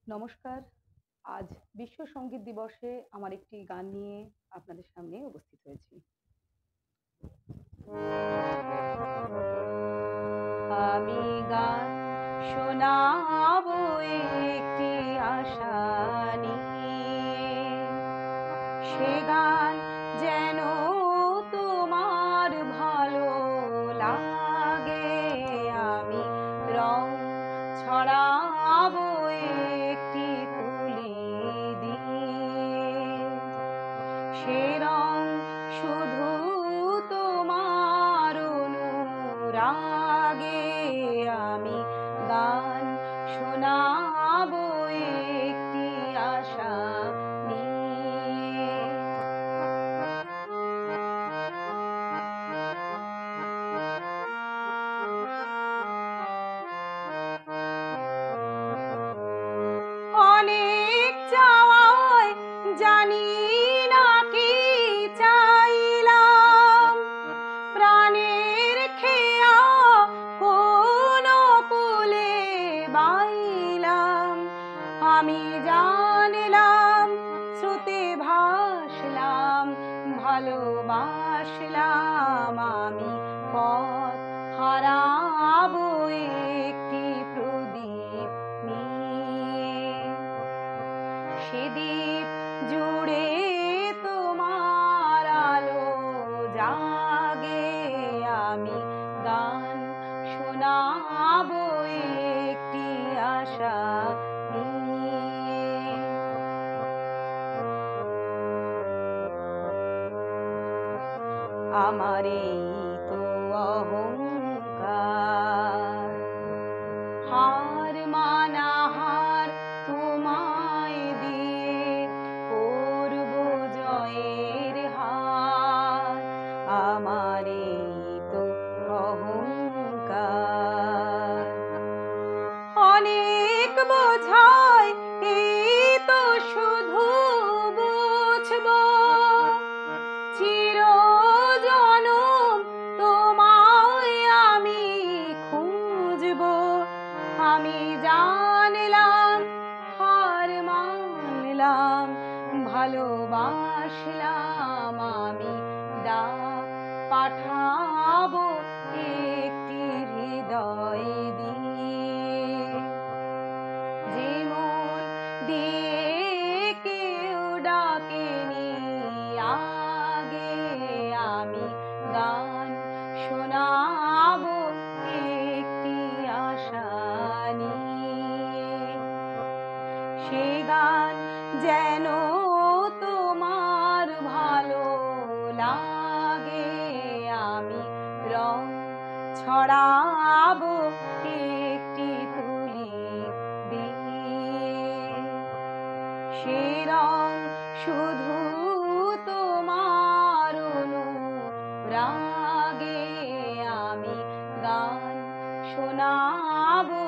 নমস্কার। আজ বিশ্ব সঙ্গীত দিবসে আমার একটি গান নিয়ে আপনাদের সামনে উপস্থিত হয়েছি। আমি গান শোনাবো একটি আশা নিয়ে, সে গান যেন তোমার ভালো লাগে। আমি রং ছড়াবো একটি তুলি দিয়ে, সে রং শুধু তোমার অনুরাগে। আমি গান শোনাবো একটি আশা নিয়ে। অনেক চাওয়ায় জানি না কি চাইলাম, প্রাণের খেয়া কোন কুলে বাইলাম। আমি জানলাম, স্রোতে ভাসলাম, ভালোবাসলাম। আমি পথ হারাবো একটি প্রদীপ নিয়ে, সে দ্বীপ জুড়ে তোমার আলো জাগে। আমি গান শোনাবো একটি আশা নিয়ে। আমার এই তো অহংকার, হার মানা হার তোমায় দিয়ে করব জয়ের হার। আমার এই তো অহংকার, অনেক বোঝায় এই তো শুধু বুঝবো। চিরজনম তোমায় আমি খুঁজবো। আমি জানলাম, হার মানলাম, ভালোবাসলাম। আমি ডাক পাঠাবো একটি হৃদয় দিয়ে, যে মন দিয়ে কেউ ডাকেনি আগে। আমি গান শোনাবো একটি আশা নিয়ে, সে গান যেন তোমার ভালো লাগে। আমি রং ছড়াবো একটি তুলি দিয়ে, সে রং শুধু তোমার অনুরাগে। আমি গান শোনাবো